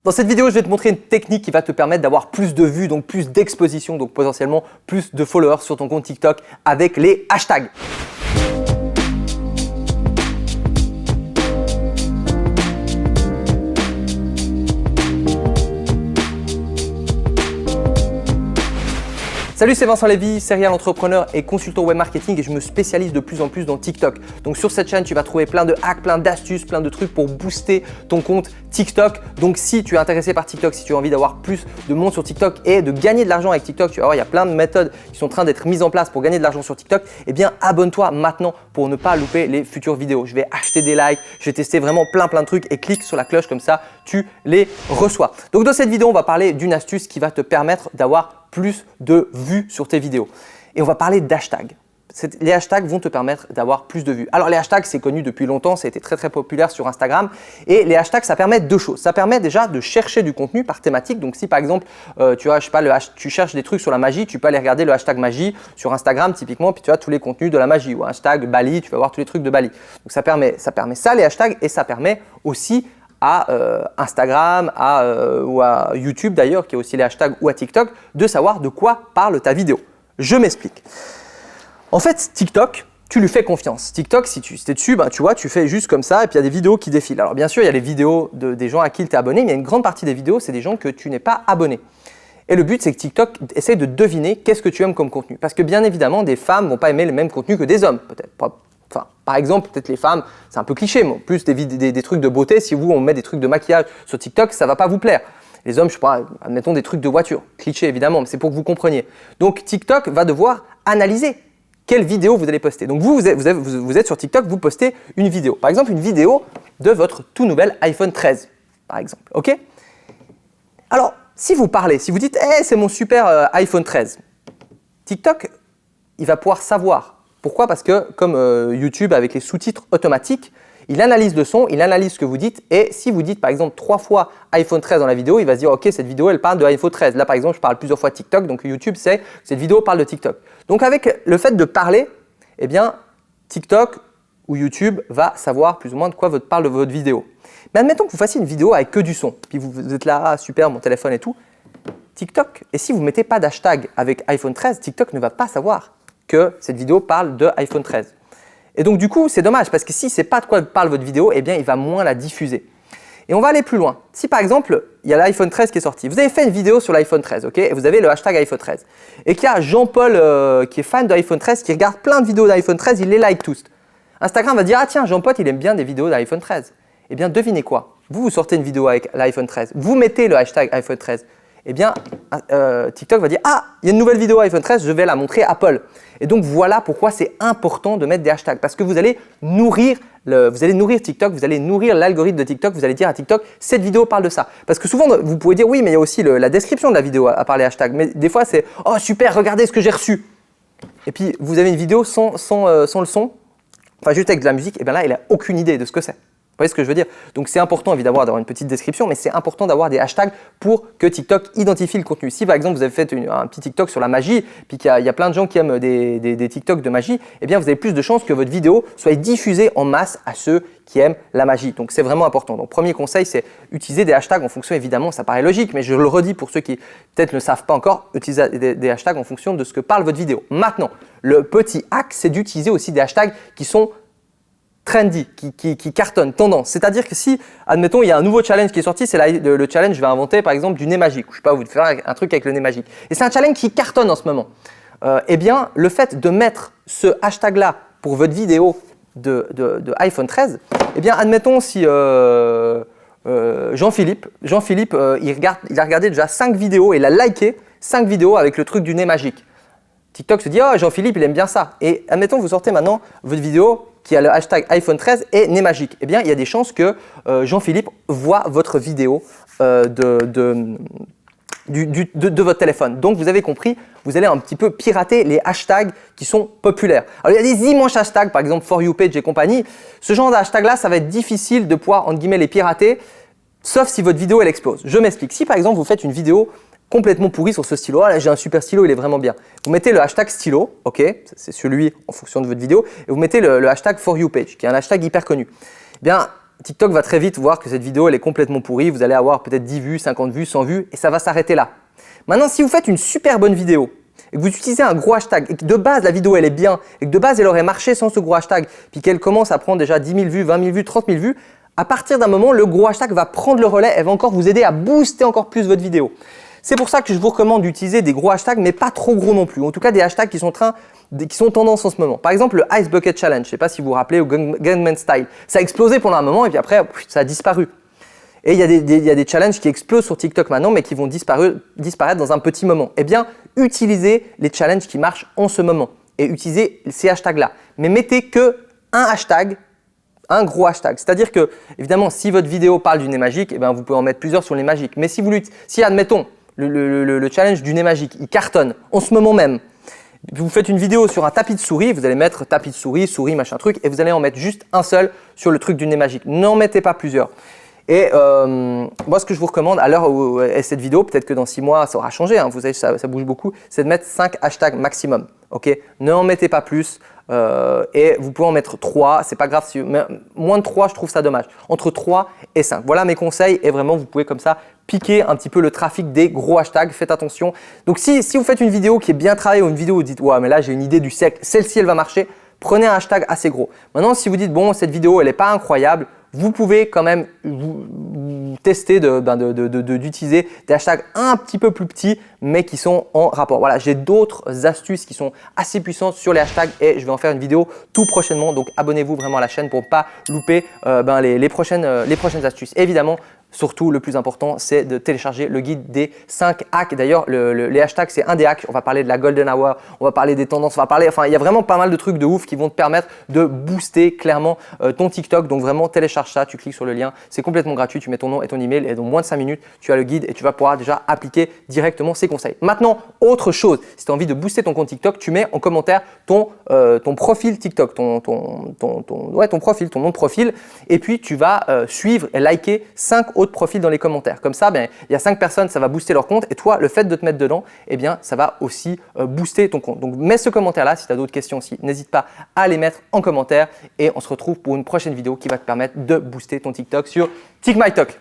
Dans cette vidéo, je vais te montrer une technique qui va te permettre d'avoir plus de vues, donc plus d'exposition, donc potentiellement plus de followers sur ton compte TikTok avec les hashtags. Salut, c'est Vincent Lévy, serial entrepreneur et consultant web marketing et je me spécialise de plus en plus dans TikTok. Donc sur cette chaîne, tu vas trouver plein de hacks, plein d'astuces, plein de trucs pour booster ton compte TikTok. Donc si tu es intéressé par TikTok, si tu as envie d'avoir plus de monde sur TikTok et de gagner de l'argent avec TikTok, tu vas voir, il y a plein de méthodes qui sont en train d'être mises en place pour gagner de l'argent sur TikTok. Eh bien, abonne-toi maintenant pour ne pas louper les futures vidéos. Je vais acheter des likes, je vais tester vraiment plein de trucs et clique sur la cloche comme ça, tu les reçois. Donc dans cette vidéo, on va parler d'une astuce qui va te permettre d'avoir plus de vues sur tes vidéos. Et on va parler d'hashtags. Les hashtags vont te permettre d'avoir plus de vues. Alors les hashtags, c'est connu depuis longtemps, ça a été très populaire sur Instagram. Et les hashtags, ça permet deux choses. Ça permet déjà de chercher du contenu par thématique. Donc si par exemple, tu cherches des trucs sur la magie, tu peux aller regarder le hashtag magie sur Instagram typiquement, puis tu as tous les contenus de la magie. Ou hashtag Bali, tu vas voir tous les trucs de Bali. Donc ça permet ça les hashtags, et ça permet aussi à Instagram, ou à YouTube d'ailleurs, qui a aussi les hashtags, ou à TikTok, de savoir de quoi parle ta vidéo. Je m'explique. En fait, TikTok, tu lui fais confiance. TikTok, si tu es dessus, tu vois, tu fais juste comme ça et puis il y a des vidéos qui défilent. Alors bien sûr, il y a les vidéos des gens à qui tu es abonné, mais il y a une grande partie des vidéos, c'est des gens que tu n'es pas abonné. Et le but, c'est que TikTok essaie de deviner qu'est-ce que tu aimes comme contenu. Parce que bien évidemment, des femmes ne vont pas aimer le même contenu que des hommes, peut-être. Enfin, par exemple, peut-être les femmes, c'est un peu cliché, mais en plus des trucs de beauté, si on met des trucs de maquillage sur TikTok, ça ne va pas vous plaire. Les hommes, je sais pas, admettons des trucs de voiture, cliché évidemment, mais c'est pour que vous compreniez. Donc TikTok va devoir analyser quelle vidéo vous allez poster. Donc vous êtes sur TikTok, vous postez une vidéo. Par exemple, une vidéo de votre tout nouvel iPhone 13, par exemple, ok? Alors, si vous parlez, si vous dites hey, « c'est mon super iPhone 13 », TikTok, il va pouvoir savoir. Pourquoi? Parce que comme YouTube avec les sous-titres automatiques, il analyse le son, il analyse ce que vous dites et si vous dites par exemple 3 fois iPhone 13 dans la vidéo, il va se dire ok, cette vidéo elle parle de iPhone 13. Là par exemple, je parle plusieurs fois TikTok, donc YouTube sait que cette vidéo parle de TikTok. Donc avec le fait de parler, eh bien TikTok ou YouTube va savoir plus ou moins de quoi parle votre vidéo. Mais admettons que vous fassiez une vidéo avec que du son, puis vous êtes là, ah, super, mon téléphone et tout. TikTok, et si vous ne mettez pas d'hashtag avec iPhone 13, TikTok ne va pas savoir que cette vidéo parle de iPhone 13. Et donc du coup, c'est dommage parce que si ce n'est pas de quoi parle votre vidéo, eh bien il va moins la diffuser. Et on va aller plus loin. Si par exemple, il y a l'iPhone 13 qui est sorti, vous avez fait une vidéo sur l'iPhone 13, ok, et vous avez le hashtag iPhone 13, et qu'il y a Jean-Paul qui est fan de l'iPhone 13, qui regarde plein de vidéos d'iPhone 13, il les like tous. Instagram va dire ah tiens, Jean-Paul il aime bien des vidéos d'iPhone 13. Eh bien devinez quoi? Vous sortez une vidéo avec l'iPhone 13, vous mettez le hashtag iPhone 13. Eh bien, TikTok va dire « Ah, il y a une nouvelle vidéo iPhone 13, je vais la montrer à Apple ». Et donc, voilà pourquoi c'est important de mettre des hashtags. Parce que vous allez nourrir TikTok, vous allez nourrir l'algorithme de TikTok, vous allez dire à TikTok « Cette vidéo parle de ça ». Parce que souvent, vous pouvez dire « Oui, mais il y a aussi la description de la vidéo à part les hashtags ». Mais des fois, c'est « Oh, super, regardez ce que j'ai reçu ». Et puis, vous avez une vidéo sans le son, enfin juste avec de la musique, et bien là, il n'a aucune idée de ce que c'est. Vous voyez ce que je veux dire? Donc c'est important évidemment d'avoir une petite description, mais c'est important d'avoir des hashtags pour que TikTok identifie le contenu. Si par exemple vous avez fait un petit TikTok sur la magie, puis qu'il y a plein de gens qui aiment des TikTok de magie, eh bien vous avez plus de chances que votre vidéo soit diffusée en masse à ceux qui aiment la magie. Donc c'est vraiment important. Donc premier conseil, c'est utiliser des hashtags en fonction, évidemment, ça paraît logique, mais je le redis pour ceux qui peut-être ne savent pas encore, utiliser des hashtags en fonction de ce que parle votre vidéo. Maintenant, le petit hack, c'est d'utiliser aussi des hashtags qui sont trendy, qui cartonne, tendance. C'est-à-dire que si, admettons, il y a un nouveau challenge qui est sorti, c'est le challenge, je vais inventer par exemple du nez magique. Je ne sais pas, vous faire un truc avec le nez magique. Et c'est un challenge qui cartonne en ce moment. Eh bien, le fait de mettre ce hashtag-là pour votre vidéo de iPhone 13, eh bien, admettons si Jean-Philippe, il a regardé déjà 5 vidéos et il a liké 5 vidéos avec le truc du nez magique. TikTok se dit « Oh, Jean-Philippe, il aime bien ça ». Et admettons, vous sortez maintenant votre vidéo qui a le hashtag iPhone 13 et nez magique. Eh bien, il y a des chances que Jean-Philippe voit votre vidéo de votre téléphone. Donc, vous avez compris, vous allez un petit peu pirater les hashtags qui sont populaires. Alors, il y a des immenses hashtags, par exemple For You Page et compagnie. Ce genre de hashtag-là, ça va être difficile de pouvoir, entre guillemets, les pirater, sauf si votre vidéo, elle explose. Je m'explique. Si, par exemple, vous faites une vidéo complètement pourri sur ce stylo. Ah là, j'ai un super stylo, il est vraiment bien. Vous mettez le hashtag stylo, ok, c'est celui en fonction de votre vidéo, et vous mettez le hashtag For You Page, qui est un hashtag hyper connu. Eh bien, TikTok va très vite voir que cette vidéo elle est complètement pourrie. Vous allez avoir peut-être 10 vues, 50 vues, 100 vues et ça va s'arrêter là. Maintenant, si vous faites une super bonne vidéo et que vous utilisez un gros hashtag et que de base la vidéo elle est bien et que de base elle aurait marché sans ce gros hashtag puis qu'elle commence à prendre déjà 10 000 vues, 20 000 vues, 30 000 vues, à partir d'un moment, le gros hashtag va prendre le relais et va encore vous aider à booster encore plus votre vidéo. C'est pour ça que je vous recommande d'utiliser des gros hashtags, mais pas trop gros non plus. En tout cas, des hashtags qui sont tendance en ce moment. Par exemple, le Ice Bucket Challenge, je ne sais pas si vous vous rappelez, ou Gangnam Style. Ça a explosé pendant un moment et puis après, ça a disparu. Et il y a des challenges qui explosent sur TikTok maintenant, mais qui vont disparaître dans un petit moment. Eh bien, utilisez les challenges qui marchent en ce moment et utilisez ces hashtags-là. Mais mettez que un hashtag, un gros hashtag. C'est-à-dire que, évidemment, si votre vidéo parle du nez magique, eh bien, vous pouvez en mettre plusieurs sur le nez magique. Mais si admettons, le challenge du nez magique, il cartonne en ce moment même, vous faites une vidéo sur un tapis de souris, vous allez mettre tapis de souris, souris, machin truc, et vous allez en mettre juste un seul sur le truc du nez magique. N'en mettez pas plusieurs. Et moi, ce que je vous recommande à l'heure où est cette vidéo, peut-être que dans 6 mois, ça aura changé, hein, vous savez, ça bouge beaucoup, c'est de mettre 5 hashtags maximum. Okay, n'en mettez pas plus et vous pouvez en mettre 3, c'est pas grave, mais moins de 3, je trouve ça dommage. Entre 3 et 5. Voilà mes conseils et vraiment, vous pouvez comme ça piquer un petit peu le trafic des gros hashtags. Faites attention. Donc, si vous faites une vidéo qui est bien travaillée ou une vidéo où vous dites « Ouais, mais là, j'ai une idée du siècle, celle-ci, elle va marcher », prenez un hashtag assez gros. Maintenant, si vous dites « Bon, cette vidéo, elle n'est pas incroyable », vous pouvez quand même tester d'utiliser des hashtags un petit peu plus petits, mais qui sont en rapport. Voilà, j'ai d'autres astuces qui sont assez puissantes sur les hashtags et je vais en faire une vidéo tout prochainement. Donc, abonnez-vous vraiment à la chaîne pour ne pas louper les prochaines astuces. Évidemment, surtout, le plus important, c'est de télécharger le guide des 5 hacks. D'ailleurs, les hashtags, c'est un des hacks. On va parler de la golden hour, on va parler des tendances, il y a vraiment pas mal de trucs de ouf qui vont te permettre de booster clairement ton TikTok. Donc, vraiment, télécharge ça, tu cliques sur le lien. C'est complètement gratuit. Tu mets ton nom et ton email et dans moins de 5 minutes, tu as le guide et tu vas pouvoir déjà appliquer directement ces conseils. Maintenant, autre chose, si tu as envie de booster ton compte TikTok, tu mets en commentaire ton profil TikTok, ton profil, ton nom de profil et puis tu vas suivre et liker 5 autres profils dans les commentaires. Comme ça, il y a 5 personnes, ça va booster leur compte et toi, le fait de te mettre dedans, eh bien, ça va aussi booster ton compte. Donc, mets ce commentaire-là. Si tu as d'autres questions aussi, n'hésite pas à les mettre en commentaire et on se retrouve pour une prochaine vidéo qui va te permettre de booster ton TikTok sur TikMyTok.